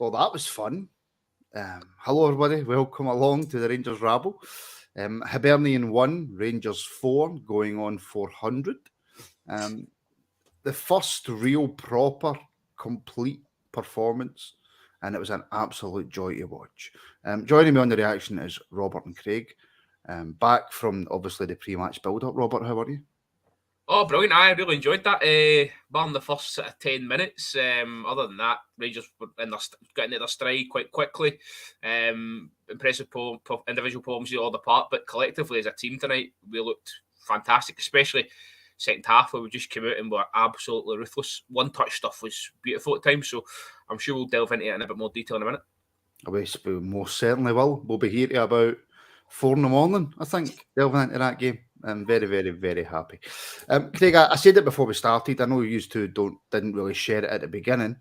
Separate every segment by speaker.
Speaker 1: Well, that was fun. Hello, everybody. Welcome along to the Rangers Rabble. Hibernian 1, Rangers 4, going on 400. The first real, proper, complete performance, and it was an absolute joy to watch. Joining me on the reaction is Robert and Craig. Back from, obviously, the pre-match build-up. Robert, how are you?
Speaker 2: Oh, brilliant. I really enjoyed that. Bar in the first 10 minutes. Other than that, Rangers were getting into their stride quite quickly. Impressive individual performances all the part, but collectively as a team tonight, we looked fantastic, especially second half where we just came out and were absolutely ruthless. One-touch stuff was beautiful at times, so I'm sure we'll delve into it in a bit more detail in a minute.
Speaker 1: We most certainly will. We'll be here to about 4 a.m, I think, delving into that game. I'm very, very, very happy. Craig, I said it before we started. I know you two didn't really share it at the beginning,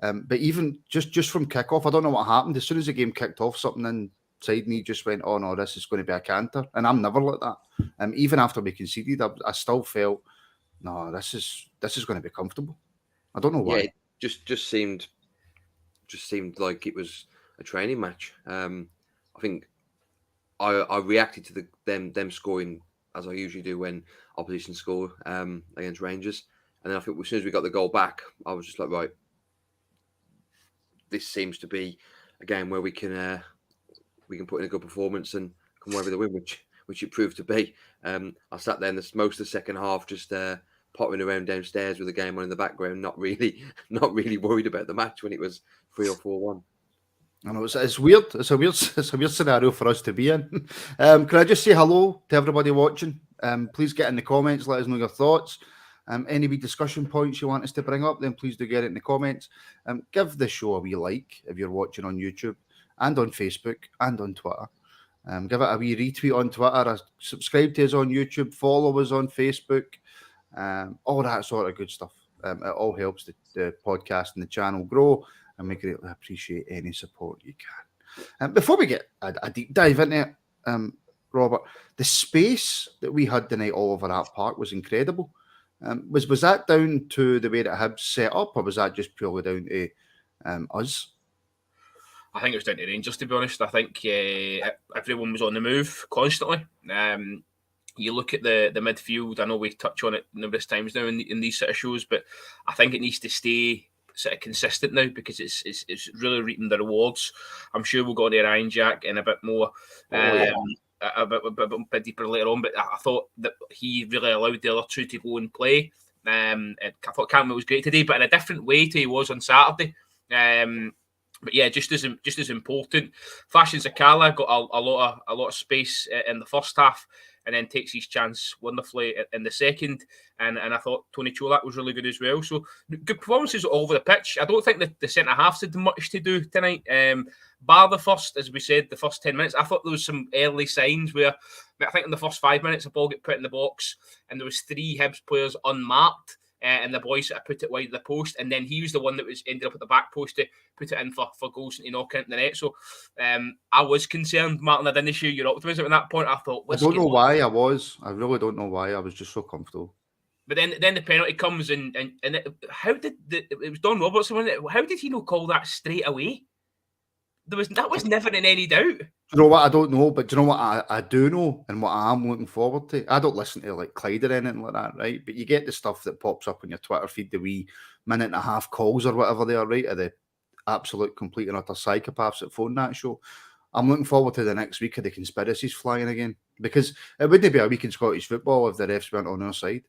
Speaker 1: but even just from kickoff, I don't know what happened. As soon as the game kicked off, something inside me just went, "Oh no, this is going to be a canter," and I'm never like that. Even after we conceded, I still felt, "No, this is going to be comfortable." I don't know why.
Speaker 3: Yeah, it just seemed like it was a training match. I think I reacted to them scoring as I usually do when opposition score against Rangers. And then I think as soon as we got the goal back, I was just like, right, this seems to be a game where we can put in a good performance and come away with a win, which it proved to be. I sat there in most of the second half just pottering around downstairs with the game on in the background, not really worried about the match when it was 3 or 4-1.
Speaker 1: I know it's weird. It's a weird scenario for us to be in. Can I just say hello to everybody watching? Please get in the comments. Let us know your thoughts. Any wee discussion points you want us to bring up, then please do get it in the comments. Give the show a wee like if you're watching on YouTube and on Facebook and on Twitter. Give it a wee retweet on Twitter. Subscribe to us on YouTube. Follow us on Facebook. All that sort of good stuff. It all helps the podcast and the channel grow. And we greatly appreciate any support you can. Before we get a deep dive into it, Robert, the space that we had tonight all over that park was incredible. Was that down to the way that Hibs set up, or was that just purely down to us?
Speaker 2: I think it was down to Rangers, to be honest. I think everyone was on the move constantly. You look at the midfield, I know we touch on it numerous times now in these sort of shows, but I think it needs to stay sort of consistent now because it's really reaping the rewards. I'm sure we'll go on to Ryan Jack in a bit more, a bit deeper later on, but I thought that he really allowed the other two to go and play. I thought Campbell was great today, but in a different way to he was on Saturday. But yeah, just as important. Fashion Sakala got a lot of space in the first half, and then takes his chance wonderfully in the second. And I thought Tony Colak was really good as well. So good performances all over the pitch. I don't think the centre-halves had much to do tonight. Bar the first, as we said, the first 10 minutes, I thought there was some early signs where, I think in the first 5 minutes, a ball get put in the box and there was 3 Hibs players unmarked. And the boys sort of put it wide of the post, and then he was the one that ended up at the back post to put it in for goals and to knock it into the net. So I was concerned, Martin. I didn't share your optimism at that point. I thought,
Speaker 1: I don't know why I was. I really don't know why. I was just so comfortable.
Speaker 2: But then the penalty comes, and how did it was Don Robertson? How did he not call that straight away? That was never in any doubt.
Speaker 1: You know what? I don't know, but do you know what I do know and what I'm looking forward to? I don't listen to like Clyde or anything like that, right? But you get the stuff that pops up on your Twitter feed, the wee minute and a half calls or whatever they are, right? Of the absolute, complete and utter psychopaths that phone that show. I'm looking forward to the next week of the conspiracies flying again, because it wouldn't be a week in Scottish football if the refs weren't on our side.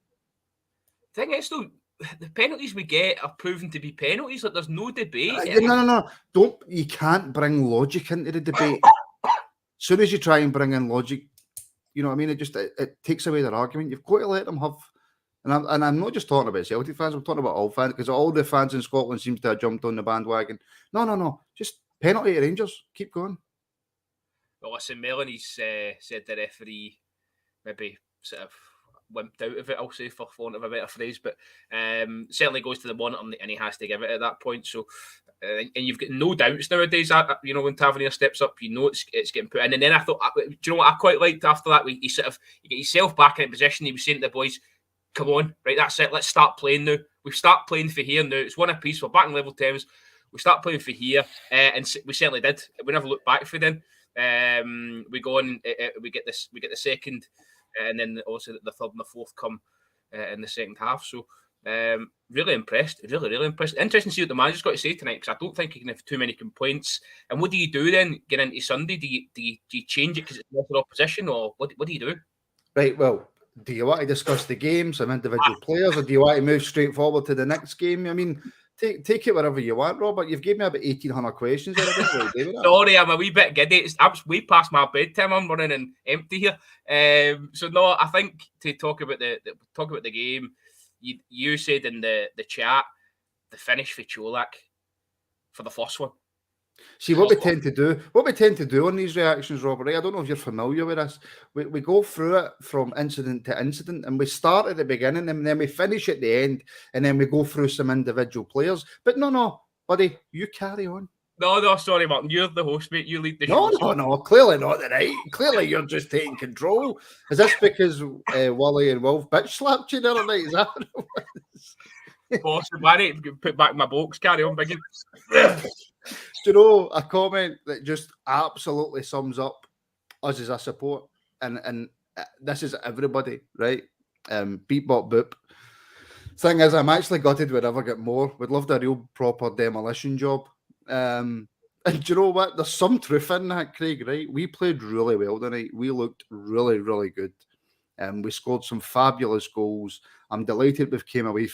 Speaker 2: The thing is, though, the penalties we get are proven to be penalties. Like, there's no debate.
Speaker 1: No. You can't bring logic into the debate. As soon as you try and bring in logic, you know what I mean? It takes away their argument. You've got to let them have. And I'm not just talking about Celtic fans. I'm talking about all fans, because all the fans in Scotland seem to have jumped on the bandwagon. No. Just penalty to Rangers. Keep going.
Speaker 2: Well, listen, Melanie's said the referee maybe sort of wimped out of it, I'll say, for want of a better phrase, but certainly goes to the monitor and he has to give it at that point. So, and you've got no doubts nowadays, you know, when Tavernier steps up, you know it's getting put in. And then I thought, do you know what I quite liked after that? He get himself back in position. He was saying to the boys, come on, right, that's it, let's start playing now. We start playing for here now. It's one apiece. We're back in level terms. we start playing for here, and we certainly did. We never looked back for then. We go on, we get the second, and then also the third and the fourth come in the second half. So really impressed, really impressed. Interesting to see what the manager's got to say tonight, because I don't think he can have too many complaints. And what do you do then, getting into Sunday? Do you change it because it's another opposition, or what do you do?
Speaker 1: Right, well, do you want to discuss the game, some individual players, or do you want to move straight forward to the next game? I mean, take it wherever you want, Robert. You've given me about 1,800 questions.
Speaker 2: Sorry, I'm a wee bit giddy. It's way past my bedtime. I'm running and empty here. So no, I think to talk about the game, you said in the chat, the finish for Colak for the first one.
Speaker 1: See, what we tend to do on these reactions, Robert, right? I don't know if you're familiar with this. We go through it from incident to incident, and we start at the beginning, and then we finish at the end, and then we go through some individual players. But no, buddy, you carry on.
Speaker 2: No, sorry, Martin. You're the host, mate. You lead the show.
Speaker 1: No, clearly not tonight. Clearly you're just taking control. Is this because Wally and Wolf bitch slapped you the other night? Is that what it was?
Speaker 2: Possibly. I need to put back my box. Carry on, Biggie.
Speaker 1: Do you know a comment that just absolutely sums up us as a support? And this is everybody, right? Beep, bop, boop. Thing is, I'm actually gutted we'd ever get more. We'd love a real proper demolition job. And do you know what? There's some truth in that, Craig, right? We played really well tonight. We looked really, really good. We scored some fabulous goals. I'm delighted we came away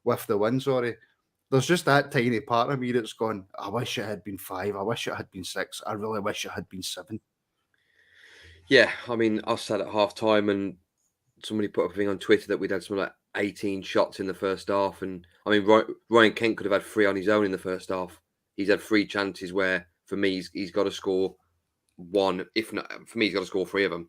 Speaker 1: with the win, sorry. There's just that tiny part of me that's gone, I wish it had been 5. I wish it had been 6. I really wish it had been 7.
Speaker 3: Yeah, I mean, I said at half time, and somebody put up a thing on Twitter that we'd had something like 18 shots in the first half. And I mean, Ryan Kent could have had 3 on his own in the first half. He's had 3 chances where, for me, he's got to score 1. If not, for me, he's got to score 3 of them.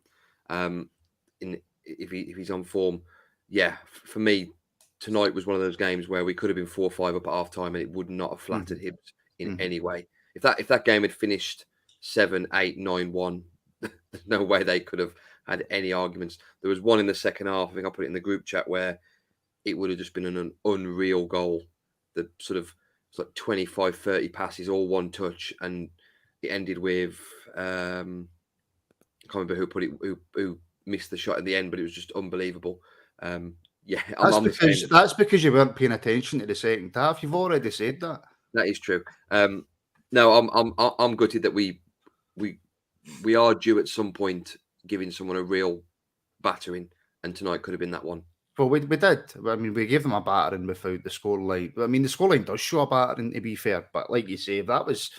Speaker 3: If he's on form, yeah, for me, tonight was one of those games where we could have been 4-5 up at half time, and it would not have flattered Hibs in any way. If that game had finished 7-8, 9-1, there's no way they could have had any arguments. There was one in the second half, I think I put it in the group chat, where it would have just been an unreal goal. The sort of, it's like 25, 30 passes, all one touch, and it ended with I can't remember who missed the shot at the end, but it was just unbelievable. Yeah,
Speaker 1: that's because you weren't paying attention to the second half. You've already said that.
Speaker 3: That is true. No, I'm gutted that we are due at some point giving someone a real battering, and tonight could have been that one.
Speaker 1: Well, we did. I mean, we gave them a battering without the scoreline. I mean, the scoreline does show a battering, to be fair. But like you say, if that was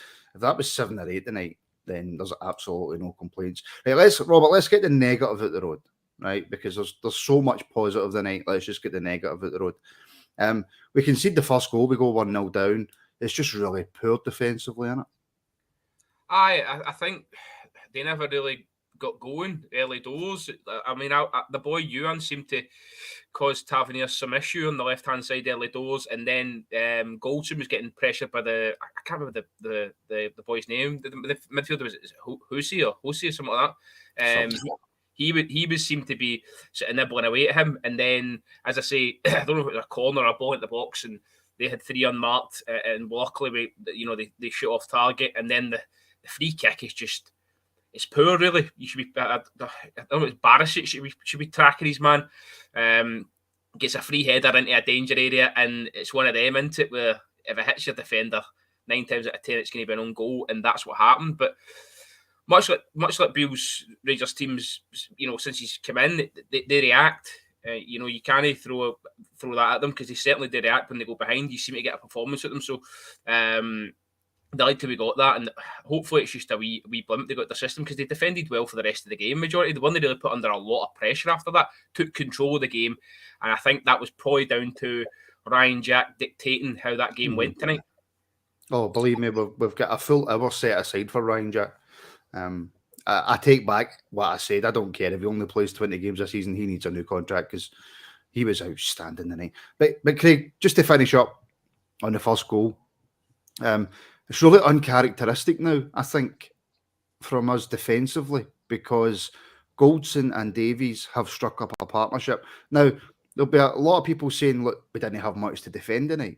Speaker 1: 7 or 8 tonight, then there's absolutely no complaints. Right, Robert, let's get the negative out the road, right? Because there's so much positive tonight. Let's just get the negative out the road. We concede the first goal. We go 1-0 down. It's just really poor defensively, isn't it?
Speaker 2: I think they never really got going early doors. I mean, the boy Ewan seemed to cause Tavernier some issue on the left-hand side early doors, and then Goldson was getting pressured by I can't remember the boy's name. The midfielder was Hussey or something like that. He was seemed to be sort of nibbling away at him, and then, as I say, I don't know if it was a corner or a ball at the box, and they had 3 unmarked, and luckily they shoot off target, and then the free kick is just. It's poor, really. You should be. I don't know. It's Barisic should be tracking his man. Gets a free header into a danger area, and it's one of them, isn't it? Where if it hits your defender, 9 times out of 10, it's going to be an own goal, and that's what happened. But much like Beale's Rangers teams, since he's come in, they react. You can't throw that at them, because they certainly do react when they go behind. You seem to get a performance at them, so. Delighted we got that, and hopefully it's just a wee blimp they got the system, because they defended well for the rest of the game. Majority, the one they really put under a lot of pressure after that, took control of the game, and I think that was probably down to Ryan Jack dictating how that game went tonight.
Speaker 1: Oh, believe me, we've got a full hour set aside for Ryan Jack. I take back what I said. I don't care if he only plays 20 games a season. He needs a new contract, because he was outstanding tonight. But Craig, just to finish up on the first goal. It's really uncharacteristic now, I think, from us defensively, because Goldson and Davies have struck up a partnership. Now, there'll be a lot of people saying, look, we didn't have much to defend tonight.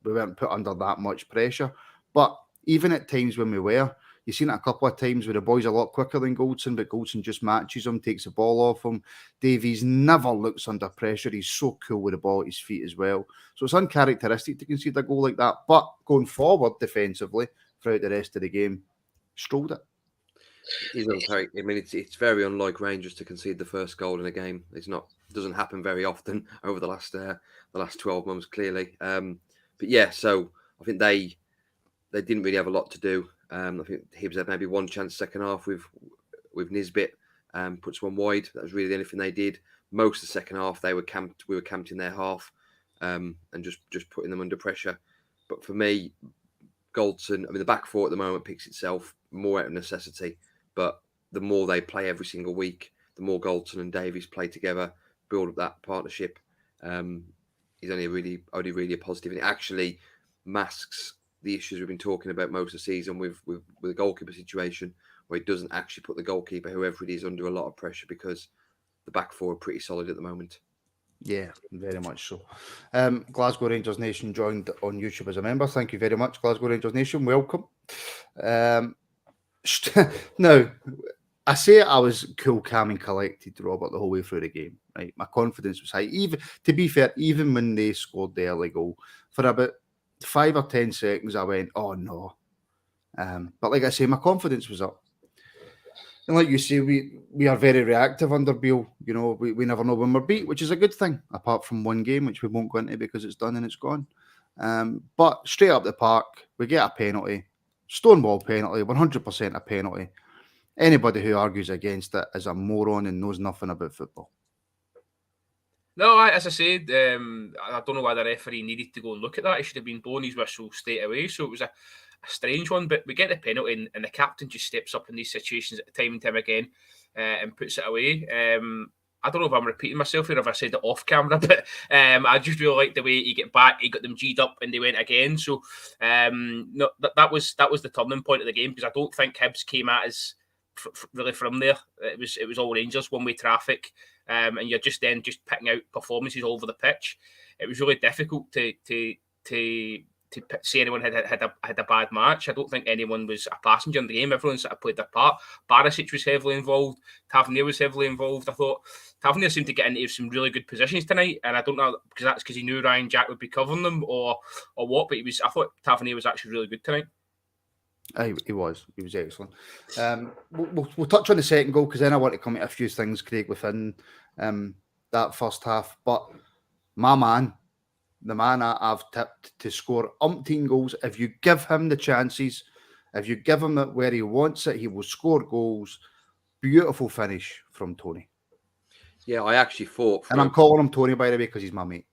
Speaker 1: We weren't put under that much pressure. But even at times when we were, you've seen it a couple of times where the boy's a lot quicker than Goldson, but Goldson just matches him, takes the ball off him. Davies never looks under pressure. He's so cool with the ball at his feet as well. So it's uncharacteristic to concede a goal like that. But going forward defensively throughout the rest of the game, strolled it.
Speaker 3: I mean, it's very unlike Rangers to concede the first goal in a game. Doesn't happen very often over the last 12 months, clearly. But yeah, so I think they didn't really have a lot to do. I think Hibs had maybe one chance second half with Nisbet, puts one wide. That was really the only thing they did. Most of the second half we were camped in their half, and just putting them under pressure. But for me, Goldson, I mean, the back four at the moment picks itself more out of necessity. But the more they play every single week, the more Goldson and Davies play together, build up that partnership. Is only really a positive, and it actually masks the issues we've been talking about most of the season with the goalkeeper situation, where it doesn't actually put the goalkeeper, whoever it is, under a lot of pressure because the back four are pretty solid at the moment.
Speaker 1: Yeah, very much so. Glasgow Rangers Nation joined on YouTube as a member. Thank you very much, Glasgow Rangers Nation. Welcome. Now, I say I was cool, calm and collected, Robert, the whole way through the game. Right, my confidence was high. Even to be fair, even when they scored the early goal, for about 5 or 10 seconds, I went, "Oh no!" But like I say, my confidence was up. And like you say, we are very reactive under Beale. You know, we never know when we're beat, which is a good thing, apart from one game, which we won't go into because it's done and it's gone. But straight up the park, we get a penalty. Stonewall penalty, 100% a penalty. Anybody who argues against it is a moron and knows nothing about football.
Speaker 2: No, as I said, I don't know why the referee needed to go and look at that. He should have been blowing his whistle straight away. So it was a strange one, but we get the penalty and the captain just steps up in these situations at time and time again and puts it away. I don't know if I'm repeating myself here, if I said it off camera, but I just really like the way he get back. He got them G'd up and they went again. So no, that was the turning point of the game, because I don't think Hibs came at us really from there. It was all Rangers, one way traffic, and you're just picking out performances all over the pitch. It was really difficult to say anyone had a bad match. I don't think anyone was a passenger in the game. Everyone sort of played their part. Barisic was heavily involved. Tavernier was heavily involved. I thought Tavernier seemed to get into some really good positions tonight, and I don't know because that's because he knew Ryan Jack would be covering them or what. But I thought Tavernier was actually really good tonight.
Speaker 1: He was excellent. We'll touch on the second goal because then I want to come at a few things, Craig, within that first half. But my man, the man I've tipped to score umpteen goals, if you give him the chances, if you give him it where he wants it, he will score goals. Beautiful finish from Tony.
Speaker 3: Yeah, I actually thought...
Speaker 1: And I'm calling him Tony, by the way, because he's my mate.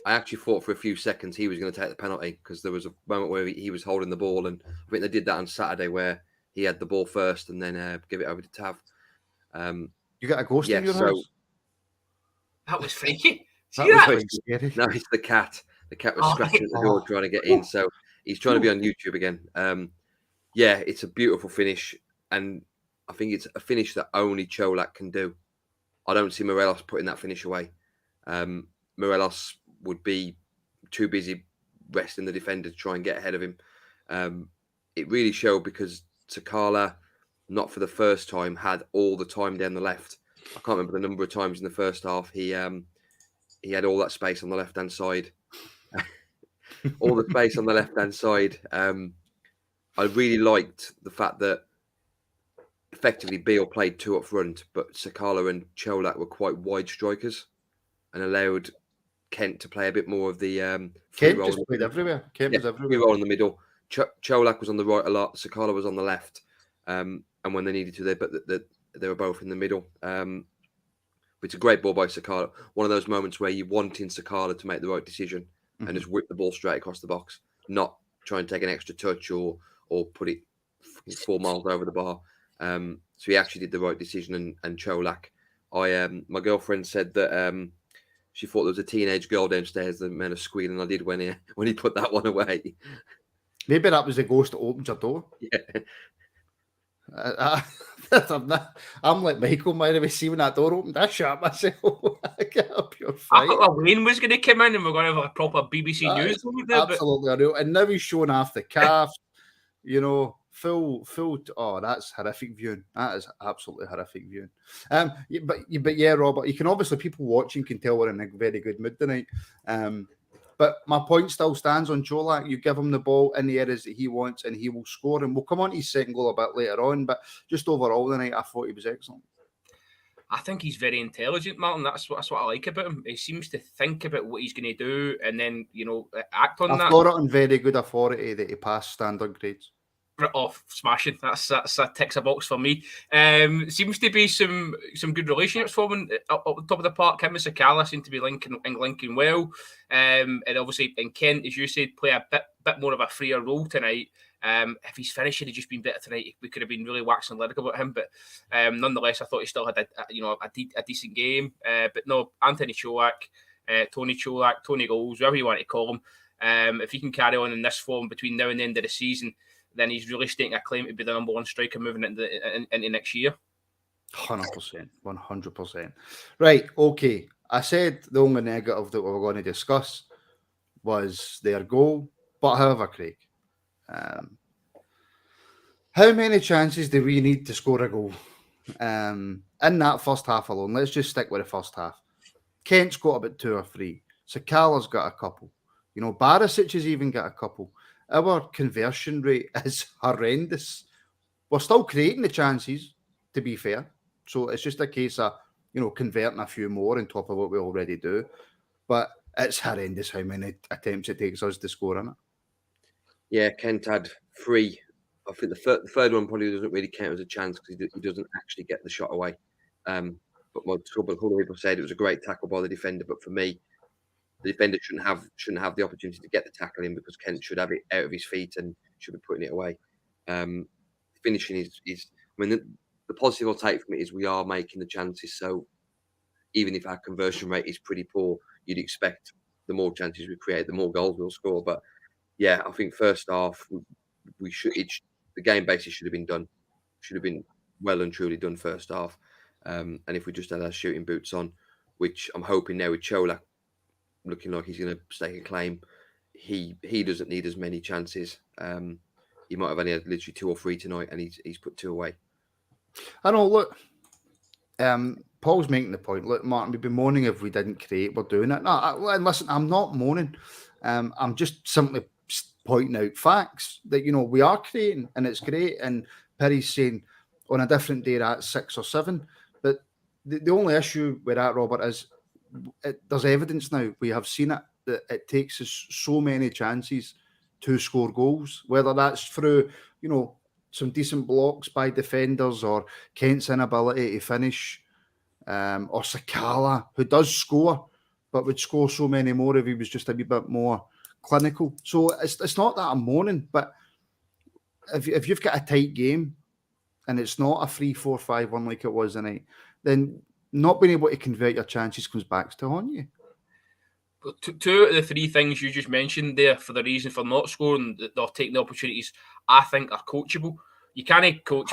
Speaker 3: I actually thought for a few seconds he was going to take the penalty, because there was a moment where he was holding the ball, and I think they did that on Saturday where he had the ball first and then give it over to Tav.
Speaker 1: You got a ghost in your house?
Speaker 2: That was freaky.
Speaker 3: No, it's the cat. The cat was scratching at the door trying to get in, so he's trying to be on YouTube again. Yeah, it's a beautiful finish, and I think it's a finish that only Colak can do. I don't see Morelos putting that finish away. Morelos would be too busy resting the defender to try and get ahead of him. It really showed because Sakala, not for the first time, had all the time down the left. I can't remember the number of times in the first half he had all that space on the left-hand side. All the space on the left-hand side. I really liked the fact that effectively Beale played two up front, but Sakala and Colak were quite wide strikers and allowed Kent to play a bit more of the
Speaker 1: Kent just played everywhere. Kent was everywhere.
Speaker 3: Free role in the middle. Colak was on the right a lot. Sakala was on the left. And when they needed to, they were both in the middle. It's a great ball by Sakala. One of those moments where you want in Sakala to make the right decision and just whip the ball straight across the box, not try and take an extra touch or put it 4 miles over the bar. So he actually did the right decision. And Colak, my girlfriend said that she thought there was a teenage girl downstairs that made a squeal, and I did when he put that one away.
Speaker 1: Maybe that was the ghost that opened your door.
Speaker 3: Yeah.
Speaker 1: I'm like Michael, by the way, see when that door opened, I shot myself. I get a pure
Speaker 2: I
Speaker 1: fight.
Speaker 2: thought Wayne was going to come in and we're going to have a proper BBC News moment there.
Speaker 1: Absolutely unreal. And now he's showing off the calf, full. Oh, that's horrific viewing. That is absolutely horrific viewing. But yeah, Robert, you can obviously, people watching can tell we're in a very good mood tonight. But my point still stands on Colak. You give him the ball in the areas that he wants and he will score. And we'll come on to his second goal a bit later on. But just overall tonight, I thought he was excellent.
Speaker 2: I think he's very intelligent, Martin. That's what I like about him. He seems to think about what he's going to do and then, act on that.
Speaker 1: I've got it on very good authority that he passed standard grades.
Speaker 2: Smashing. That's a ticks a box for me. Seems to be some good relationships forming up the top of the park. Him and Sakala seem to be linking well. And obviously, in Kent, as you said, play a bit more of a freer role tonight. If his finishing had just been better tonight, we could have been really waxing lyrical about him. But nonetheless, I thought he still had a decent game. But no, Anthony Colak, Tony Colak, Tony Goals, whatever you want to call him. If he can carry on in this form between now and the end of the season, then he's really staking a claim to be the number one striker moving into next year.
Speaker 1: 100%. 100%. Right, okay. I said the only negative that we were going to discuss was their goal. But however, Craig, how many chances do we need to score a goal? In that first half alone, let's just stick with the first half. Kent's got about 2 or 3. Sakala's got a couple. Barisic has even got a couple. Our conversion rate is horrendous. We're still creating the chances, to be fair. So it's just a case of, converting a few more on top of what we already do. But it's horrendous how many attempts it takes us to score in it.
Speaker 3: Yeah, Kent had 3. I think the third one probably doesn't really count as a chance because he doesn't actually get the shot away. But a couple of people said it was a great tackle by the defender. But for me, the defender shouldn't have the opportunity to get the tackle in because Kent should have it out of his feet and should be putting it away. Finishing is the positive I'll take from it is we are making the chances. So even if our conversion rate is pretty poor, you'd expect the more chances we create, the more goals we'll score. But yeah, I think first half the game basically should have been done. Should have been well and truly done first half. And if we just had our shooting boots on, which I'm hoping now with Colak looking like he's going to stake a claim, he doesn't need as many chances. He might have only had literally 2 or 3 tonight, and he's put 2 away.
Speaker 1: I know. Look, Paul's making the point. Look, Martin, we'd be moaning if we didn't create. We're doing it. No, listen, I'm not moaning. I'm just simply pointing out facts that we are creating, and it's great. And Perry's saying on a different day that's 6 or 7. But the only issue with that, Robert, is there's evidence now. We have seen it that it takes us so many chances to score goals, whether that's through some decent blocks by defenders or Kent's inability to finish, or Sakala, who does score but would score so many more if he was just a wee bit more clinical. So it's not that I'm moaning, but if you've got a tight game and it's not a 3-4-5-1 like it was tonight, then not being able to convert your chances comes back to haunt you.
Speaker 2: 2 of the 3 things you just mentioned there for the reason for not scoring or taking the opportunities, I think are coachable. You can't coach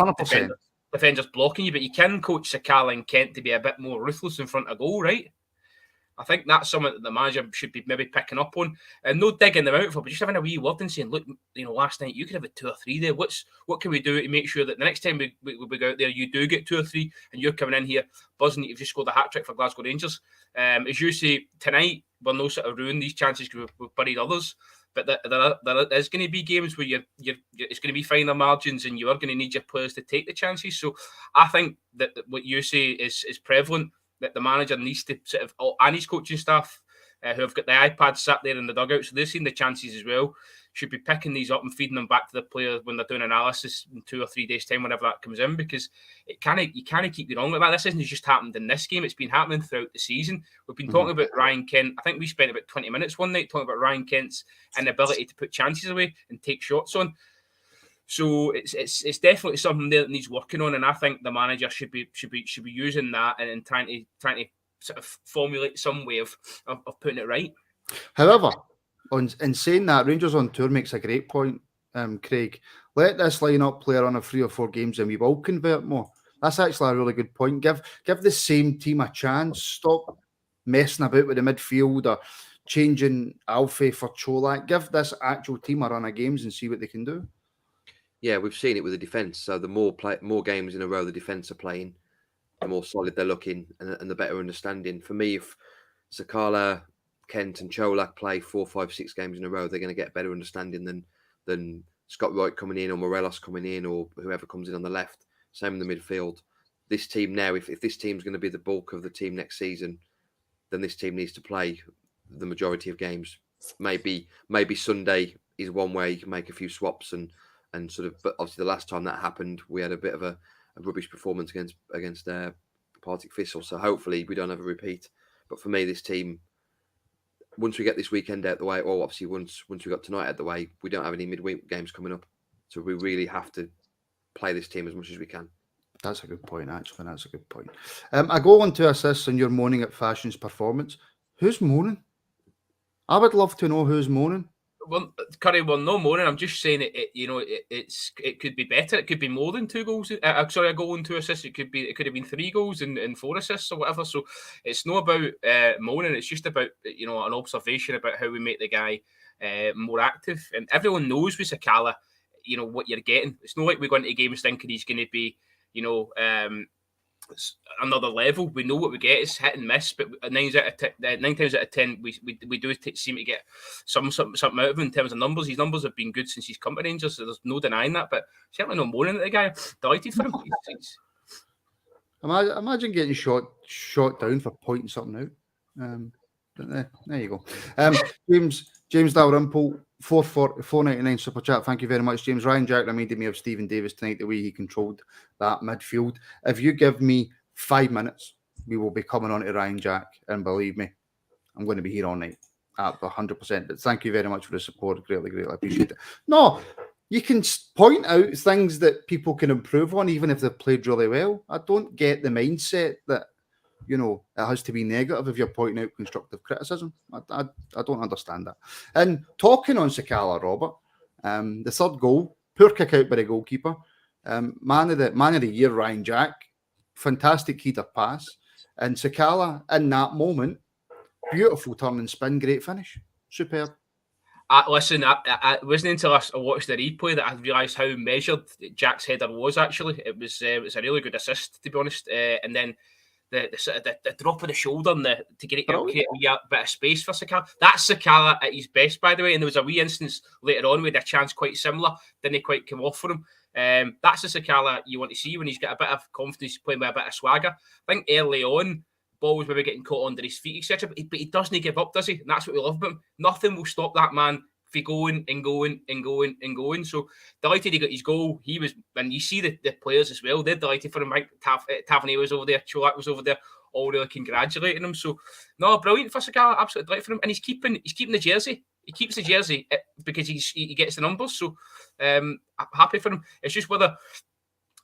Speaker 2: defenders blocking you, but you can coach Sakala and Kent to be a bit more ruthless in front of goal, right? I think that's something that the manager should be maybe picking up on, and no digging them out for, but just having a wee word and saying, look, last night you could have had 2 or 3 there. What can we do to make sure that the next time we go out there, you do get 2 or 3, and you're coming in here buzzing that you've just scored a hat trick for Glasgow Rangers. As you say, tonight we're no sort of ruin these chances because we've buried others. But there is going to be games where it's going to be finer margins, and you are going to need your players to take the chances. So I think that what you say is prevalent. That the manager needs to sort of, and his coaching staff who have got the iPads sat there in the dugout, so they've seen the chances as well, should be picking these up and feeding them back to the players when they're doing analysis in 2 or 3 days' time, whenever that comes in, because you can't keep going on with that. This isn't just happened in this game; it's been happening throughout the season. We've been talking about Ryan Kent. I think we spent about 20 minutes one night talking about Ryan Kent's inability to put chances away and take shots on. So it's definitely something there that needs working on, and I think the manager should be using that and trying to sort of formulate some way of putting it right.
Speaker 1: However, in saying that, Rangers on Tour makes a great point, Craig. Let this lineup play on a 3 or 4 games and we will convert more. That's actually a really good point. Give the same team a chance. Stop messing about with the midfield or changing Alfie for Colak. Give this actual team a run of games and see what they can do.
Speaker 3: Yeah, we've seen it with the defence. So the more games in a row the defence are playing, the more solid they're looking and the better understanding. For me, if Sakala, Kent and Colak play 4, 5, 6 games in a row, they're going to get better understanding than Scott Wright coming in or Morelos coming in or whoever comes in on the left. Same in the midfield. This team now, if this team's going to be the bulk of the team next season, then this team needs to play the majority of games. Maybe Sunday is one where you can make a few swaps and sort of. But obviously, the last time that happened, we had a bit of a rubbish performance against Partick Thistle. So hopefully, we don't have a repeat. But for me, this team, once we get this weekend out the way, or obviously once we got tonight out the way, we don't have any midweek games coming up. So we really have to play this team as much as we can.
Speaker 1: That's a good point, actually. That's a good point. I go on to assists and you're moaning at Fashion's performance. Who's moaning? I would love to know who's moaning.
Speaker 2: Well, Curry, no moaning. I'm just saying it could be better. It could be more than 2 goals. A goal and 2 assists. It could have been 3 goals and 4 assists or whatever. So it's not about moaning. It's just about an observation about how we make the guy more active. And everyone knows with Sakala, what you're getting. It's not like we go into games thinking he's going to be, another level. We know what we get is hit and miss, but 9 times out of 10 we do seem to get something out of him in terms of numbers. His numbers have been good since he's come to Rangers, so there's no denying that, but certainly no moaning at the guy. Delighted for him.
Speaker 1: Imagine getting shot down for pointing something out. But there you go. James Dalrymple, 4.99 super chat. Thank you very much, James. Ryan Jack reminded me of Stephen Davis tonight, the way he controlled that midfield. If you give me 5 minutes, we will be coming on to Ryan Jack, and believe me, I'm going to be here all night at 100%. But thank you very much for the support. Greatly appreciate it. No, you can point out things that people can improve on, even if they've played really well. I don't get the mindset that it has to be negative if you're pointing out constructive criticism. I don't understand that. And talking on Sakala, Robert, the third goal, poor kick out by the goalkeeper. Man of the year, Ryan Jack, fantastic header pass. And Sakala, in that moment, beautiful turn and spin, great finish. Superb.
Speaker 2: Listen, I wasn't until I watched the replay that I realised how measured Jack's header was, actually. It was a really good assist, to be honest. And then the drop of the shoulder and to create a bit of space for Sakala. That's Sakala at his best, by the way. And there was a wee instance later on with a chance quite similar. Didn't quite come off for him. That's the Sakala you want to see when he's got a bit of confidence, playing with a bit of swagger. I think early on, ball was maybe getting caught under his feet, etc. But he doesn't give up, does he? And that's what we love about him. Nothing will stop that man from going and going and going and going. So delighted he got his goal. He was, and you see the players as well, they're delighted for him. Mike Tavernier was over there, Colak was over there, all really congratulating him. So no, brilliant for Sakala, absolutely delighted for him. And he's keeping the jersey. He keeps the jersey because he gets the numbers. So I'm happy for him. It's just whether,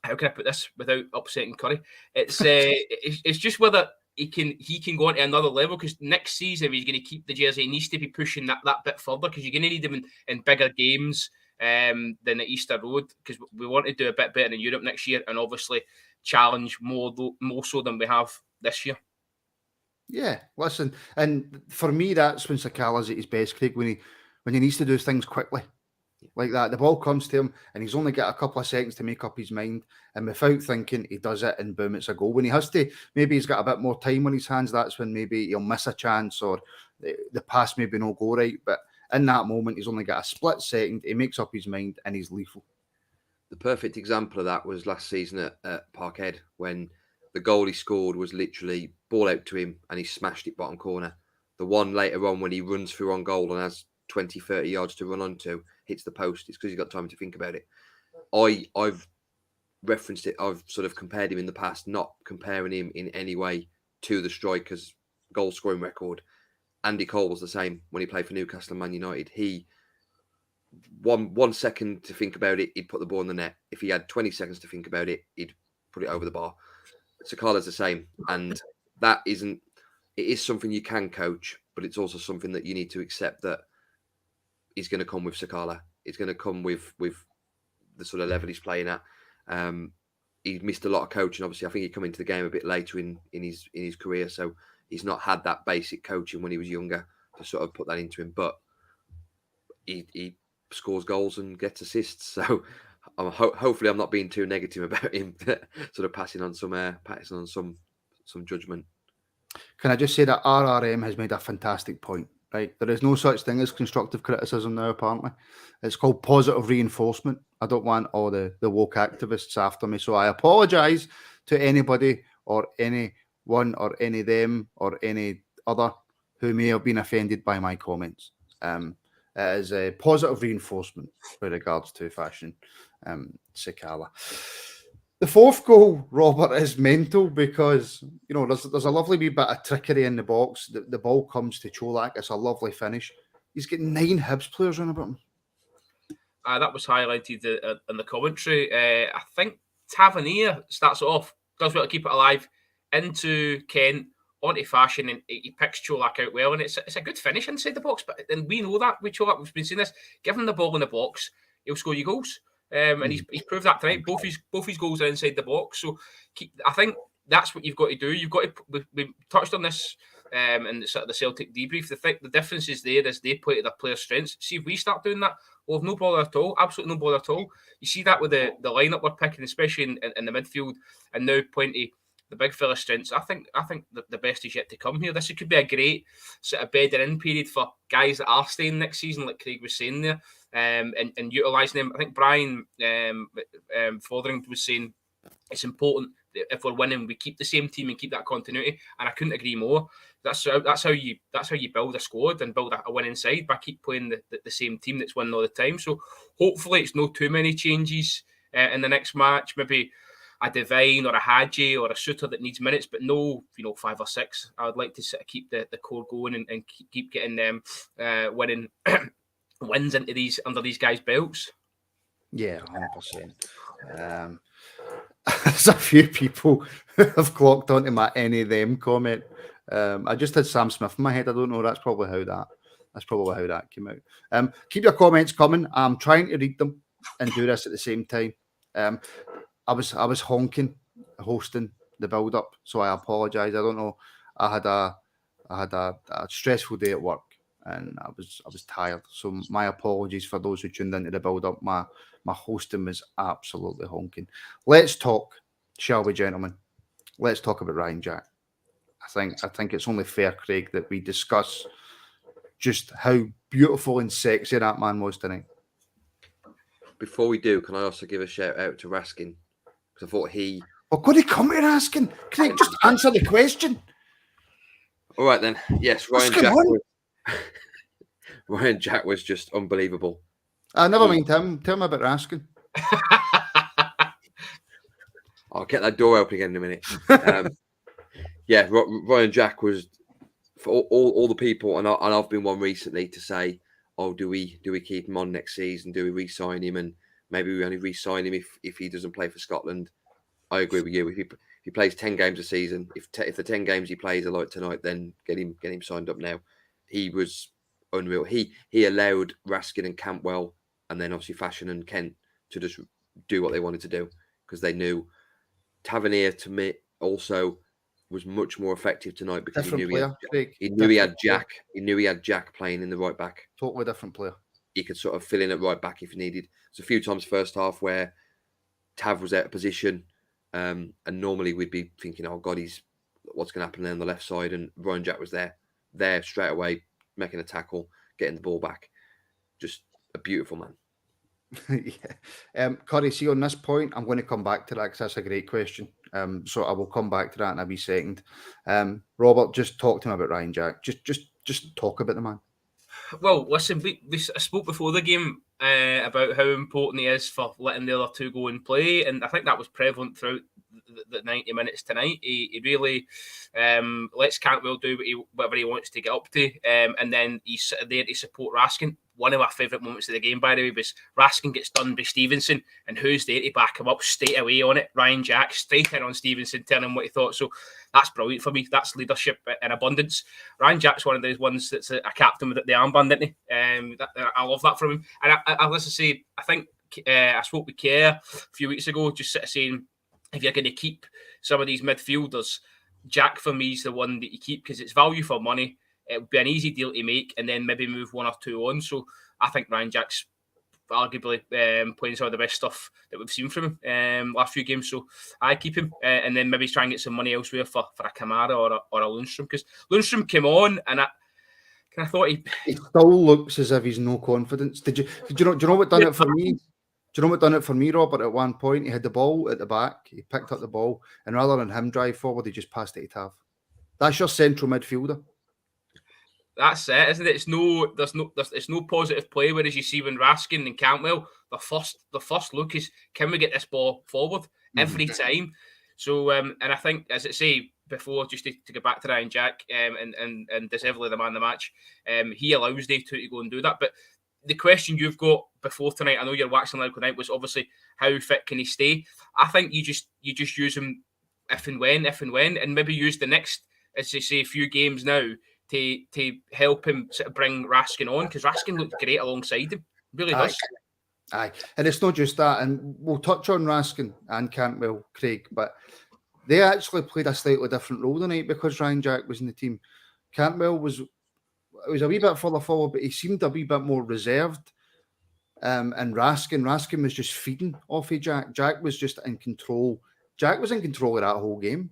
Speaker 2: how can I put this without upsetting Curry? It's just whether he can go on to another level, because next season, if he's going to keep the jersey, he needs to be pushing that bit further, because you're going to need him in bigger games than at Easter Road, because we want to do a bit better in Europe next year, and obviously challenge more so than we have this year.
Speaker 1: Yeah, listen, and for me, that's when Sakala's at his best, Craig, when he needs to do things quickly. Like that, the ball comes to him and he's only got a couple of seconds to make up his mind, and without thinking, he does it and boom, it's a goal. When he has to, maybe he's got a bit more time on his hands, that's when maybe he'll miss a chance or the pass maybe no go right, but in that moment he's only got a split second, he makes up his mind and he's lethal.
Speaker 3: The perfect example of that was last season at Parkhead, when the goal he scored was literally ball out to him and he smashed it bottom corner. The one later on when he runs through on goal and has 20, 30 yards to run onto, hits the post, it's because he's got time to think about it. I've referenced it, I've sort of compared him in the past, not comparing him in any way to the striker's goal scoring record. Andy Cole was the same when he played for Newcastle and Man United. He, one second to think about it, he'd put the ball in the net. If he had 20 seconds to think about it, he'd put it over the bar. Sakala's the same, and it is something you can coach, but it's also something that you need to accept that is going to come with Sakala. It's going to come with the sort of level he's playing at. He missed a lot of coaching. Obviously, I think he come into the game a bit later in his career, so he's not had that basic coaching when he was younger to sort of put that into him. But he scores goals and gets assists. So hopefully, I'm not being too negative about him. Sort of passing on some judgment.
Speaker 1: Can I just say that RRM has made a fantastic point, right? There is no such thing as constructive criticism now, apparently. It's called positive reinforcement. I don't want all the woke activists after me, so I apologise to anybody or anyone or any them or any other who may have been offended by my comments. It is a positive reinforcement with regards to fashion. Sakala. The fourth goal, Robert, is mental because, you know, there's a lovely wee bit of trickery in the box. The ball comes to Colak. It's a lovely finish. He's got 9 Hibs players on about him.
Speaker 2: That was highlighted in the commentary. I think Tavernier starts it off, does well to keep it alive, into Kent, onto Fashion, and he picks Colak out well. And it's a good finish inside the box. But and we know that with Colak, we've been seeing this. Give him the ball in the box, he'll score you goals. And he's proved that tonight. Both his goals are inside the box. So I think that's what you've got to do. You've got to. We touched on this in sort of the Celtic debrief. The difference is there is they play to their players' strengths. See, if we start doing that, we'll have no bother at all. Absolutely no bother at all. You see that with the lineup we're picking, especially in the midfield, and now playing to the big fella's strengths. I think the best is yet to come here. This could be a great sort of bedding in period for guys that are staying next season, like Craig was saying there. And utilising them. I think Brian Fothering was saying it's important that if we're winning, we keep the same team and keep that continuity. And I couldn't agree more. That's how you build a squad and build a winning side, by keep playing the same team that's winning all the time. So hopefully it's not too many changes in the next match. Maybe a Devine or a Hadji or a Suter that needs minutes, but no, 5 or 6. I would like to sort of keep the core going and keep getting them winning. Wins under these guys' belts.
Speaker 1: Yeah, 100%. There's a few people who have clocked onto my any of them comment. I just had Sam Smith in my head. I don't know. That's probably how that came out. Keep your comments coming. I'm trying to read them and do this at the same time. I was hosting the build up, so I apologise. I don't know. I had a stressful day at work. And I was tired. So my apologies for those who tuned into the build-up. My hosting was absolutely honking. Let's talk, shall we, gentlemen? Let's talk about Ryan Jack. I think it's only fair, Craig, that we discuss just how beautiful and sexy that man was tonight.
Speaker 3: Before we do, can I also give a shout out to Raskin? Because I thought he...
Speaker 1: Well, could he come to Raskin? Craig, just answer the question.
Speaker 3: All right, then. Yes, Ryan Jack was just unbelievable.
Speaker 1: Never mind him. Tell me about Raskin.
Speaker 3: I'll get that door open again in a minute. Ryan Jack was, for all the people, and I've been one recently to say, oh, do we keep him on next season? Do we re-sign him? And maybe we only re-sign him if he doesn't play for Scotland. I agree with you. If he plays 10 games a season, if the 10 games he plays are like tonight, then get him signed up now. He was unreal. He allowed Raskin and Campbell, and then obviously Fashion and Kent, to just do what they wanted to do, because they knew Tavernier, to me, also was much more effective tonight because he knew he had Jack. He knew he had Jack playing in the right back.
Speaker 1: Totally different player.
Speaker 3: He could sort of fill in at right back if needed. There's a few times first half where Tav was out of position, and normally we'd be thinking, oh God, what's going to happen there on the left side? And Ryan Jack was there straight away, making a tackle, getting the ball back. Just a beautiful man.
Speaker 1: Yeah. Curry, see, on this point, I'm going to come back to that because that's a great question. So I will come back to that in a wee second. Robert, just talk to him about Ryan Jack. Just talk about the man.
Speaker 2: Well, listen, we spoke before the game about how important he is for letting the other two go and play, and I think that was prevalent throughout the 90 minutes tonight. He really lets Cantwell do whatever he wants to get up to, and then he's there to support Raskin. One of my favourite moments of the game, by the way, was Raskin gets done by Stevenson, and who's there to back him up straight away on it? Ryan Jack, straight in on Stevenson, telling him what he thought. So that's brilliant for me. That's leadership in abundance. Ryan Jack's one of those ones that's a captain with the armband, isn't he? I love that from him. And I listen, say, I think with Kerr a few weeks ago, just sort of saying, if you're going to keep some of these midfielders, Jack for me is the one that you keep because it's value for money. It would be an easy deal to make and then maybe move one or two on. So I think Ryan Jack's arguably playing some of the best stuff that we've seen from him last few games. So I keep him and then maybe try and get some money elsewhere for a Kamara or a Lundstrom, because Lundstrom came on and I thought he
Speaker 1: still looks as if he's no confidence. Do you know what done it for me? Do you know what done it for me, Robert? At one point, he had the ball at the back, he picked up the ball, and rather than him drive forward, he just passed it to Tav. That's your central midfielder.
Speaker 2: That's it, isn't it? It's no positive play. Whereas you see when Raskin and Cantwell, the first look is, can we get this ball forward every time? So and I think, as I say before, just to go back to Ryan Jack and deservedly the man of the match, he allows Dave to go and do that. But the question you've got before tonight, I know you're watching live tonight, was obviously how fit can he stay? I think you just use him if and when, and maybe use the next, as they say, few games now to help him sort of bring Raskin on, because Raskin looked great alongside him. Really does.
Speaker 1: Aye, and it's not just that, and we'll touch on Raskin and Cantwell, Craig, but they actually played a slightly different role tonight because Ryan Jack was in the team. Cantwell was a wee bit further forward, but he seemed a wee bit more reserved. And Raskin was just feeding off of Jack. Jack was just in control. Jack was in control of that whole game.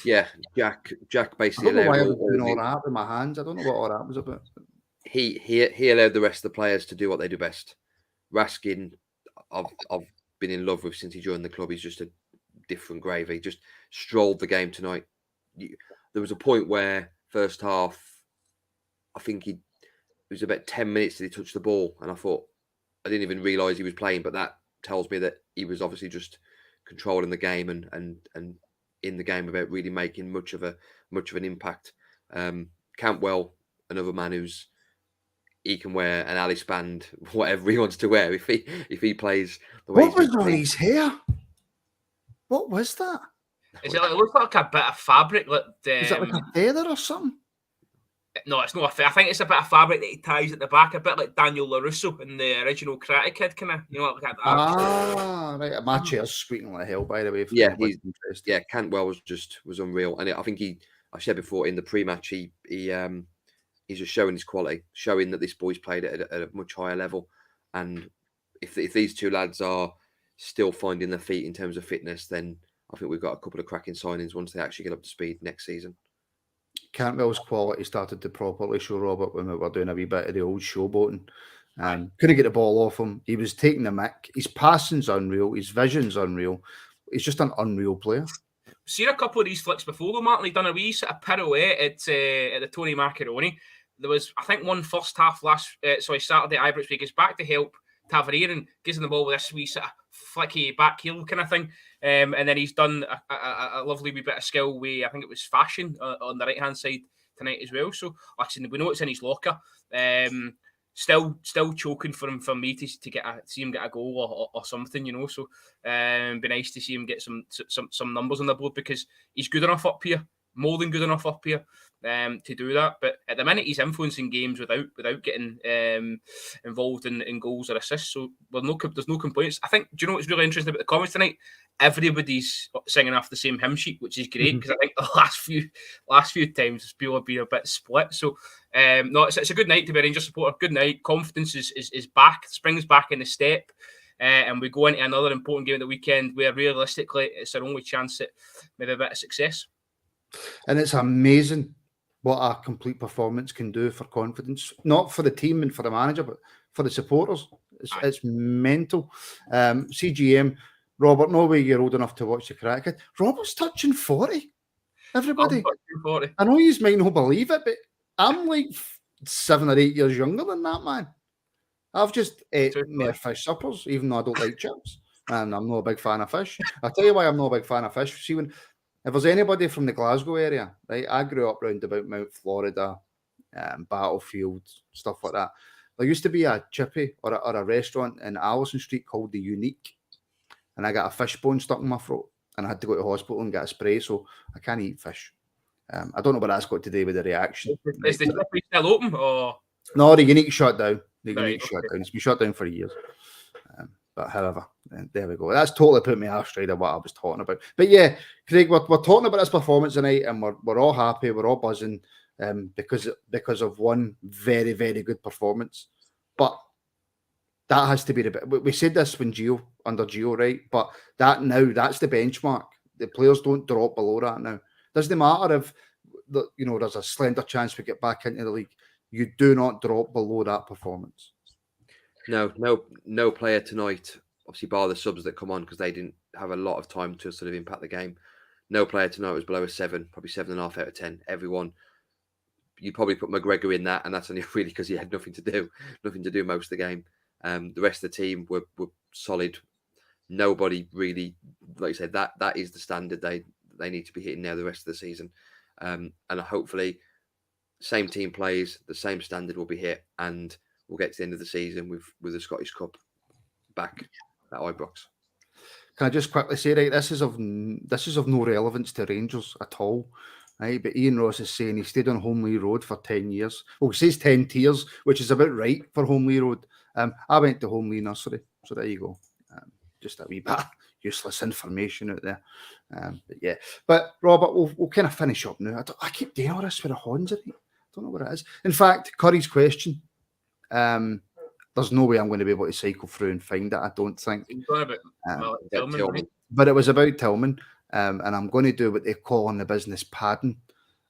Speaker 3: Yeah, Jack basically.
Speaker 1: I don't know why I was doing all that with my hands. I don't know what all that was about.
Speaker 3: He allowed the rest of the players to do what they do best. Raskin, I've been in love with since he joined the club. He's just a different gravy. Just strolled the game tonight. There was a point where first half, I think it was about 10 minutes that he touched the ball, and I thought, I didn't even realise he was playing, but that tells me that he was obviously just controlling the game and in the game without really making much of an impact. Cantwell, another man he can wear an Alice band, whatever he wants to wear if he plays the way.
Speaker 1: What was on his hair? What was that?
Speaker 2: It looks like a bit of fabric.
Speaker 1: Is it like a feather or something?
Speaker 2: No, it's not a feather. I think it's a bit of fabric that he ties at the back, a bit like Daniel LaRusso in the original Karate Kid, kind of, like that.
Speaker 1: Right. My chair's squeaking like hell, by the way.
Speaker 3: Cantwell was unreal, and I think I said before in the pre-match, he's just showing his quality, showing that this boy's played at a much higher level, and if these two lads are still finding their feet in terms of fitness, then I think we've got a couple of cracking signings once they actually get up to speed next season.
Speaker 1: Cantwell's quality started to properly show, Robert, when we were doing a wee bit of the old showboating. Couldn't get the ball off him. He was taking the mick. His passing's unreal. His vision's unreal. He's just an unreal player.
Speaker 2: Seen a couple of these flicks before, though, Martin. He'd done a wee sort of pirouette at the Tony Macaroni. There was, I think, one first half Saturday at Ibrox, he gets back to help Tavernier and gives him the ball with this wee sort of flicky back heel kind of thing. And then he's done a lovely wee bit of skill with, I think it was Fashion on the right-hand side tonight as well. So, like I said, we know it's in his locker. Still choking for me to see him get a goal or something, So, be nice to see him get some numbers on the board, because he's good enough up here, more than good enough up here, to do that. But at the minute, he's influencing games without getting involved in goals or assists. So there's no complaints. I think, do you know what's really interesting about the comments tonight? Everybody's singing off the same hymn sheet, which is great, because I think the last few times people have been a bit split. So it's a good night to be a Rangers supporter. Good night. Confidence is back. Springs back in the step. And we go into another important game at the weekend where realistically it's our only chance at maybe a bit of success.
Speaker 1: And it's amazing what a complete performance can do for confidence, not for the team and for the manager, but for the supporters. It's mental. CGM, Robert, no way you're old enough to watch the Karate Kid. Robert's touching 40. Everybody.
Speaker 2: 40.
Speaker 1: I know you might not believe it, but I'm like 7 or 8 years younger than that, man. I've just ate more fish suppers, even though I don't like chips. And I'm not a big fan of fish. I'll tell you why I'm not a big fan of fish. See, if there's anybody from the Glasgow area, right? I grew up round about Mount Florida, Battlefield, stuff like that. There used to be a chippy or a restaurant in Allison Street called The Unique, and I got a fish bone stuck in my throat, and I had to go to the hospital and get a spray, so I can't eat fish. I don't know what that's got to do with the reaction.
Speaker 2: Is the chippy still open? Or?
Speaker 1: No, The Unique shut down. They need to shut down. It's been shut down for years. But however, there we go. That's totally put me off straight of what I was talking about. But yeah, Craig, we're talking about this performance tonight, and we're all happy, we're all buzzing, because of one very, very good performance. But that has to be we said this when under Gio, right? But that's the benchmark. The players don't drop below that now. Doesn't matter if there's a slender chance we get back into the league. You do not drop below that performance.
Speaker 3: No player tonight, obviously bar the subs that come on because they didn't have a lot of time to sort of impact the game. No player tonight was below a 7, probably 7.5 out of 10. Everyone, you'd probably put McGregor in that, and that's only really because he had nothing to do most of the game. The rest of the team were solid. Nobody really, like you said, that is the standard they need to be hitting now the rest of the season. And hopefully, same team plays, the same standard will be hit, and we'll get to the end of the season with the Scottish Cup back at Ibrox.
Speaker 1: Can I just quickly say, right, this is of no relevance to Rangers at all, right? But Ian Ross is saying he stayed on Homely Road for 10 years. Well, he says 10 tiers, which is about right for Homely Road. I went to Homely Nursery, so there you go. Just a wee bit of useless information out there. But yeah. But Robert, we'll kind of finish up now. I keep doing all this with the horns, I don't know what it is. In fact, Curry's question, there's no way I'm going to be able to cycle through and find it, I don't think. But it was about Tillman, and I'm going to do what they call on the business padding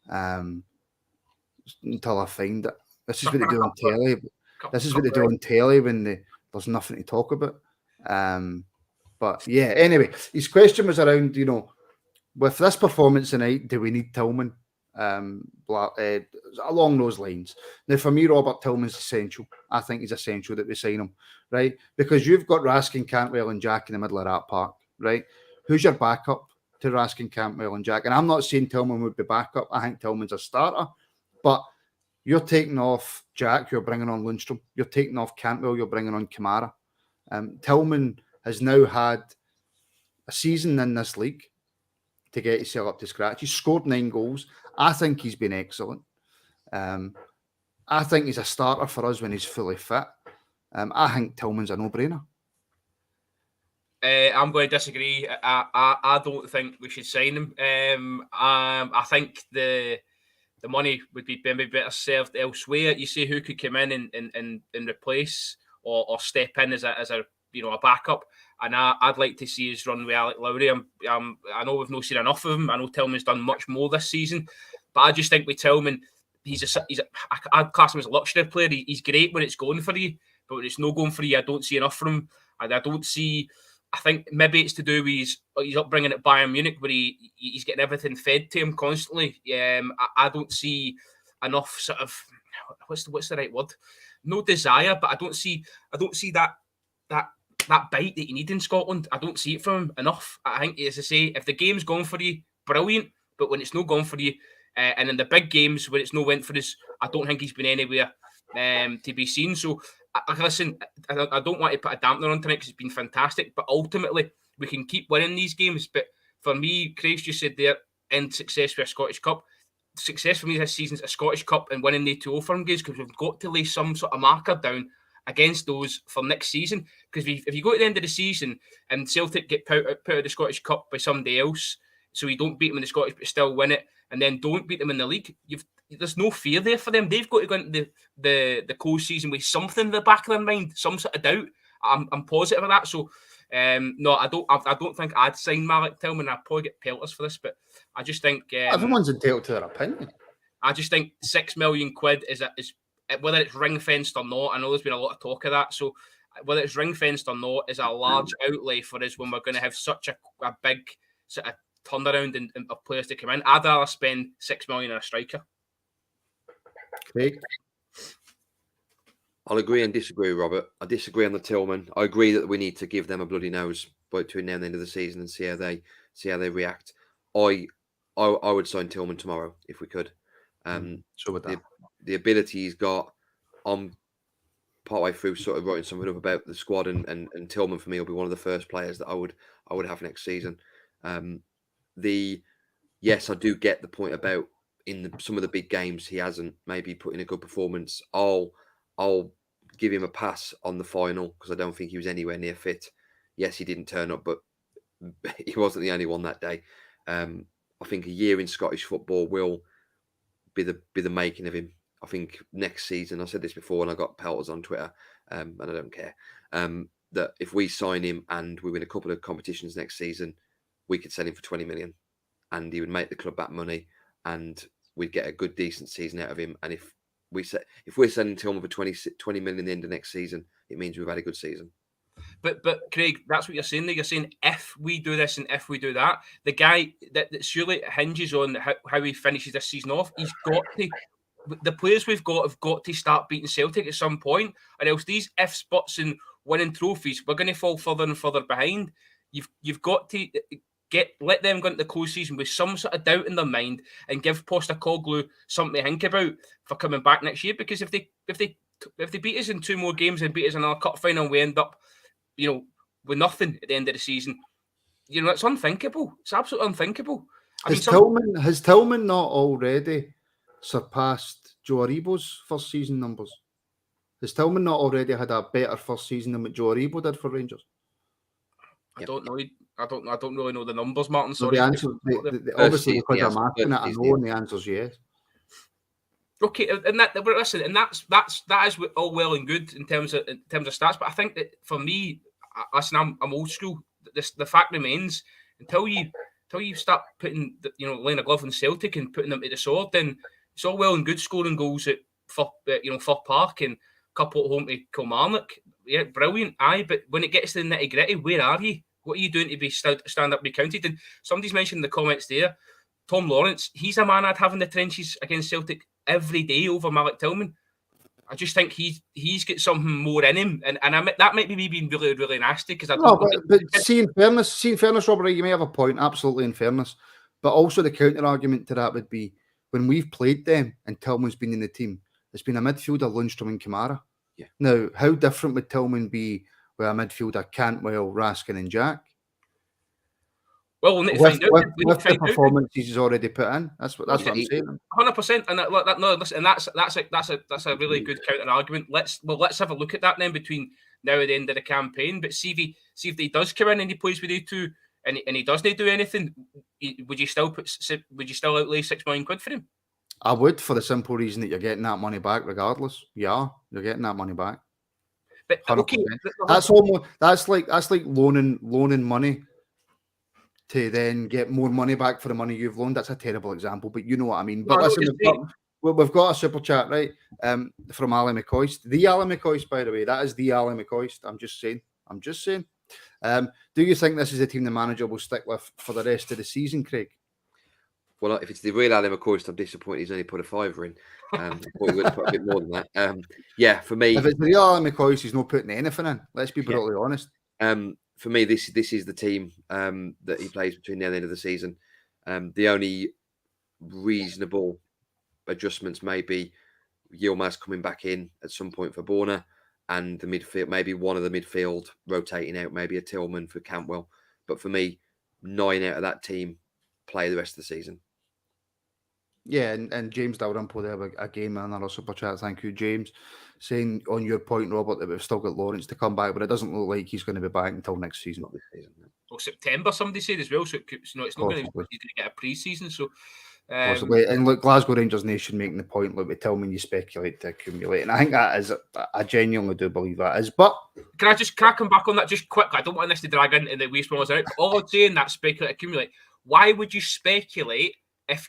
Speaker 1: until I find it. This is what they do on telly. This is what they do on telly when there's nothing to talk about. But yeah, anyway, his question was around, with this performance tonight, do we need Tillman? Along those lines. Now, for me, Robert Tillman's essential. I think he's essential that we sign him, right? Because you've got Raskin, Cantwell, and Jack in the middle of that park, right? Who's your backup to Raskin, Cantwell, and Jack? And I'm not saying Tillman would be backup. I think Tillman's a starter, but you're taking off Jack, you're bringing on Lundstrom. You're taking off Cantwell, you're bringing on Kamara. Tillman has now had a season in this league to get himself up to scratch. He's scored 9 goals. I think he's been excellent. I think he's a starter for us when he's fully fit. I think Tillman's a no-brainer.
Speaker 2: I'm going to disagree. I don't think we should sign him. I think the money would be maybe better served elsewhere. You see who could come in and replace or step in as a backup. And I'd like to see us run with Alec Lowry. I know we've not seen enough of him. I know Tillman's done much more this season, but I just think with Tillman, I'd class him as a luxury player. He's great when it's going for you, but when it's not going for you, I don't see enough from him. And I think maybe it's to do with his upbringing at Bayern Munich, where he's getting everything fed to him constantly. I don't see enough sort of what's the right word? No desire, but I don't see that bite that you need in Scotland. I don't see it from him enough. I think, as I say, if the game's gone for you, brilliant. But when it's not gone for you, and in the big games where it's no went for us, I don't think he's been anywhere to be seen. So, listen, I don't want to put a dampener on tonight because it's been fantastic. But ultimately, we can keep winning these games. But for me, Craig's just said there, end success with a Scottish Cup. Success for me this season is a Scottish Cup and winning the 2 firm games, because we've got to lay some sort of marker down against those for next season. Because if you go to the end of the season and Celtic get put out of the Scottish Cup by somebody else, so you don't beat them in the Scottish but still win it, and then don't beat them in the league, there's no fear there for them. They've got to go into the close season with something in the back of their mind, some sort of doubt. I'm positive of that. So no, I don't think I'd sign Malik Tillman. I'd probably get pelters for this, but I just think
Speaker 1: everyone's entitled to their opinion.
Speaker 2: I just think £6 million is whether it's ring fenced or not. I know there's been a lot of talk of that. So whether it's ring fenced or not is a large outlay for us when we're going to have such a big sort of turnaround of players to come in. I'd rather spend £6 million on a striker.
Speaker 1: Craig?
Speaker 3: I'll agree and disagree, Robert. I disagree on the Tillman. I agree that we need to give them a bloody nose between now and the end of the season and see how they react. I would sign Tillman tomorrow if we could.
Speaker 1: So with that,
Speaker 3: the ability he's got, I'm partway through sort of writing something up about the squad, and Tillman for me will be one of the first players that I would have next season. Yes, I do get the point about in some of the big games he hasn't maybe put in a good performance. I'll give him a pass on the final because I don't think he was anywhere near fit. Yes, he didn't turn up, but he wasn't the only one that day. I think a year in Scottish football will be the making of him. I think next season, I said this before and I got pelters on Twitter, and I don't care, that if we sign him and we win a couple of competitions next season, we could sell him for 20 million and he would make the club back money and we'd get a good, decent season out of him. And if we're selling Tillman for 20 million at the end of next season, it means we've had a good season.
Speaker 2: But Craig, that's what you're saying there. You're saying if we do this and if we do that, the guy that surely hinges on how he finishes this season off. He's got to. The players we've got have got to start beating Celtic at some point, or else these ifs, buts, and winning trophies, we're going to fall further and further behind. You've got to let them go into the close season with some sort of doubt in their mind and give Postecoglou something to think about for coming back next year. Because if they beat us in 2 more games and beat us in our cup final, and we end up, with nothing at the end of the season, it's unthinkable. It's absolutely unthinkable.
Speaker 1: Has Tillman not already surpassed Joe Aribo's first season numbers? Has Tillman not already had a better first season than what Joe Aribo did for Rangers?
Speaker 2: I don't know. I don't really know the numbers, Martin.
Speaker 1: So
Speaker 2: sorry.
Speaker 1: the answer, obviously, because I'm asking it, I know, and the answer is yes.
Speaker 2: Okay, and that is all well and good in terms of stats, but I think that for me, listen, I'm old school. The fact remains, until you start putting laying a glove on Celtic and putting them to the sword, then it's all well and good scoring goals at Fir Park and a couple at home to Kilmarnock. Yeah, brilliant. Aye, but when it gets to the nitty gritty, where are you? What are you doing to be stand up and be counted? And somebody's mentioned in the comments there, Tom Lawrence. He's a man I'd have in the trenches against Celtic every day over Malik Tillman. I just think he's got something more in him, and that might be me being really, really nasty because I don't.
Speaker 1: But see, in fairness, Robert, you may have a point. Absolutely, in fairness, but also the counter argument to that would be when we've played them and Tillman's been in the team, it's been a midfielder, Lundstrom and Kamara.
Speaker 3: Yeah.
Speaker 1: Now, how different would Tillman be with a midfielder, Cantwell, Raskin, and Jack?
Speaker 2: Well, we'll need to find out.
Speaker 1: With the performances he's already put in, that's what I'm saying.
Speaker 2: 100%, and that's a really good counter argument. Let's have a look at that then between now and the end of the campaign. But see if he does come in and he plays with you two, and he doesn't do anything. Would you still outlay £6 million for him?
Speaker 1: I would, for the simple reason that you're getting that money back regardless. Yeah, you're getting that money back.
Speaker 2: But
Speaker 1: 100%.
Speaker 2: Okay,
Speaker 1: that's like loaning money to then get more money back for the money you've loaned. That's a terrible example, but you know what I mean. But listen, we've got a super chat, right? From Ali McCoist. The Ali McCoist, by the way. That is the Ali McCoist. I'm just saying. Do you think this is the team the manager will stick with for the rest of the season, Craig?
Speaker 3: Well, if it's the real Ali McCoist, I'm disappointed he's only put a $5 in. I thought he would have put a bit more than that. Yeah, for me...
Speaker 1: If it's the real Ali McCoist, he's not putting anything in. Let's be brutally honest.
Speaker 3: For me, this is the team that he plays between now and the end of the season. The only reasonable adjustments may be Yilmaz coming back in at some point for Borna and the midfield, maybe one of the midfield rotating out, maybe a Tillman for Cantwell. But for me, 9 out of that team play the rest of the season.
Speaker 1: Yeah, and James Dalrymple there again, another super chat. Thank you, James. Saying on your point, Robert, that we've still got Lawrence to come back, but it doesn't look like he's going to be back until next season.
Speaker 3: Not this season.
Speaker 2: Well, September, somebody said as well, so it's not going to get a pre-season. So,
Speaker 1: possibly. And look, Glasgow Rangers Nation making the point, look, we tell me you speculate to accumulate, and I think that is, I genuinely do believe that is. But
Speaker 2: can I come back on that just quickly? I don't want this to drag into the waste spoilers out. All I'm saying that speculate, accumulate. Why would you speculate if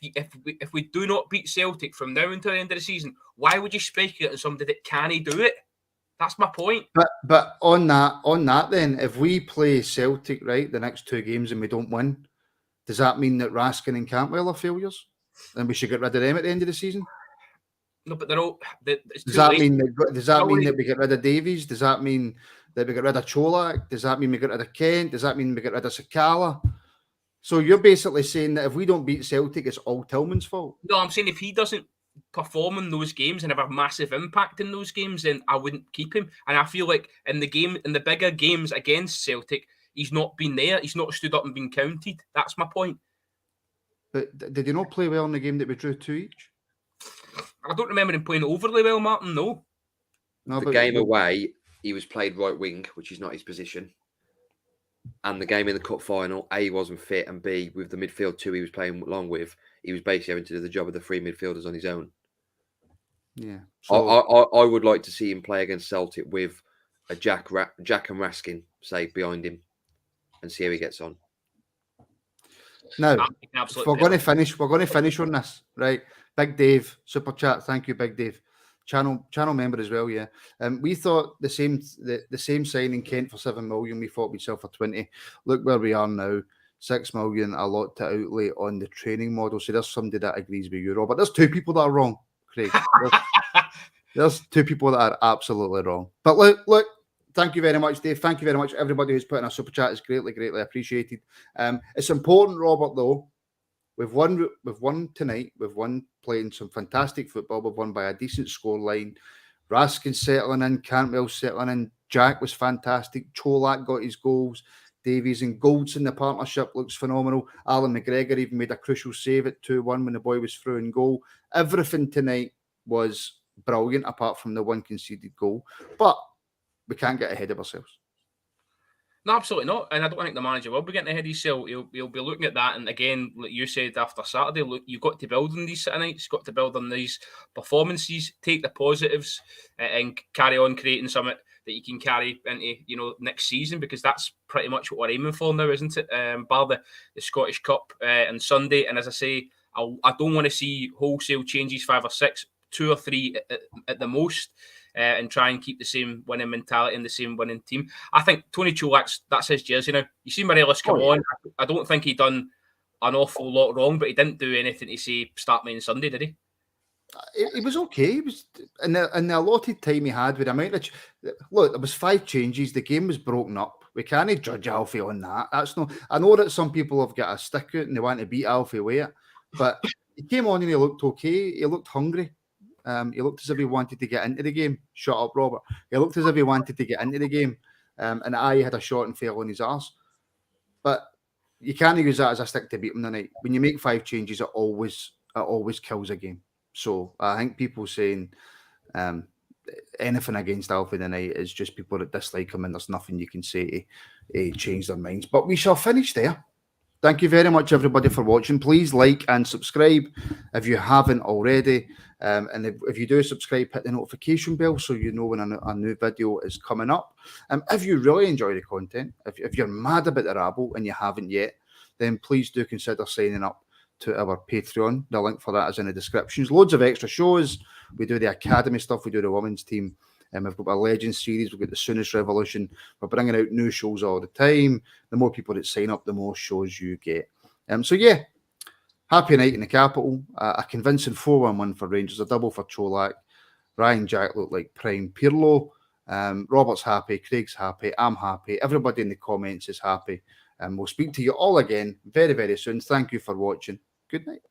Speaker 2: we do not beat Celtic from now until the end of the season? Why would you speculate on somebody that can't do it? That's my point.
Speaker 1: But on that then, if we play Celtic the next 2 games and we don't win, does that mean that Raskin and Cantwell are failures, and we should get rid of them at the end of the season?
Speaker 2: No, but they're all.
Speaker 1: Does that mean that we get rid of Davies? Does that mean that we get rid of Colak? Does that mean we get rid of Kent? Does that mean we get rid of Sakala? So you're basically saying that if we don't beat Celtic, it's all Tillman's fault?
Speaker 2: No, I'm saying if he doesn't perform in those games and have a massive impact in those games, then I wouldn't keep him. And I feel like in the bigger games against Celtic, he's not been there. He's not stood up and been counted. That's my point.
Speaker 1: But did he not play well in the game that we drew 2 each?
Speaker 2: I don't remember him playing overly well, Martin. No.
Speaker 1: No,
Speaker 3: the game away, he was played right wing, which is not his position. And the game in the cup final, A, he wasn't fit, and B, with the midfield two he was playing along with, he was basically having to do the job of the three midfielders on his own.
Speaker 1: Yeah. So
Speaker 3: I would like to see him play against Celtic with a Jack and Raskin, say, behind him, and see how he gets on.
Speaker 1: Now, we're going to finish on this, right? Big Dave, super chat. Thank you, Big Dave. Channel member as well, yeah. We thought the same signing Kent for 7 million. We thought we'd sell for 20. Look where we are now. 6 million, a lot to outlay on the training model. So there's somebody that agrees with you, Robert. There's 2 people that are wrong, Craig. There's 2 people that are absolutely wrong. But look. Thank you very much, Dave. Thank you very much, everybody who's put in a super chat. It's greatly appreciated. It's important, Robert, though. We've won tonight. We've won playing some fantastic football. We've won by a decent scoreline. Raskin settling in, Cantwell settling in. Jack was fantastic. Colak got his goals. Davies and Goldson, the partnership looks phenomenal. Alan McGregor even made a crucial save at 2-1 when the boy was through in goal. Everything tonight was brilliant, apart from the one conceded goal. But we can't get ahead of ourselves.
Speaker 2: No, absolutely not. And I don't think the manager will be getting ahead of himself. He'll be looking at that. And again, like you said after Saturday, look, you've got to build on these City nights, got to build on these performances, take the positives and carry on creating something that you can carry into, next season, because that's pretty much what we're aiming for now, isn't it? Bar the Scottish Cup on Sunday. And as I say, I don't want to see wholesale changes, 5 or 6, 2 or 3 at the most. And try and keep the same winning mentality and the same winning team. I think Tony Colak, that's his jersey now. You see Morelos come on. I don't think he done an awful lot wrong, but he didn't do anything to say start me on Sunday, did he?
Speaker 1: It was okay. It was in the allotted time he had with look, there was 5 changes. The game was broken up. We can't judge Alfie on that. That's no. I know that some people have got a stick out and they want to beat Alfie with it, but he came on and he looked okay. He looked hungry. He looked as if he wanted to get into the game. Shut up, Robert. He looked as if he wanted to get into the game. And I had a shot and fell on his arse. But you can't use that as a stick to beat him tonight. When you make 5 changes, it always kills a game. So I think people saying anything against Alfie tonight is just people that dislike him, and there's nothing you can say to change their minds. But we shall finish there. Thank you very much, everybody, for watching. Please like and subscribe if you haven't already. And if you do subscribe, hit the notification bell so you know when a new video is coming up. If you really enjoy the content, if you're mad about the rabble and you haven't yet, then please do consider signing up to our Patreon. The link for that is in the descriptions. Loads of extra shows. We do the academy stuff. We do the women's team. We've got a Legends series. We've got the Soonest Revolution. We're bringing out new shows all the time. The more people that sign up, the more shows you get. So yeah, happy night in the capital. A convincing 4-1 for Rangers. A double for Colak. Ryan Jack looked like prime Pirlo. Robert's happy. Craig's happy. I'm happy. Everybody in the comments is happy. And we'll speak to you all again very, very soon. Thank you for watching. Good night.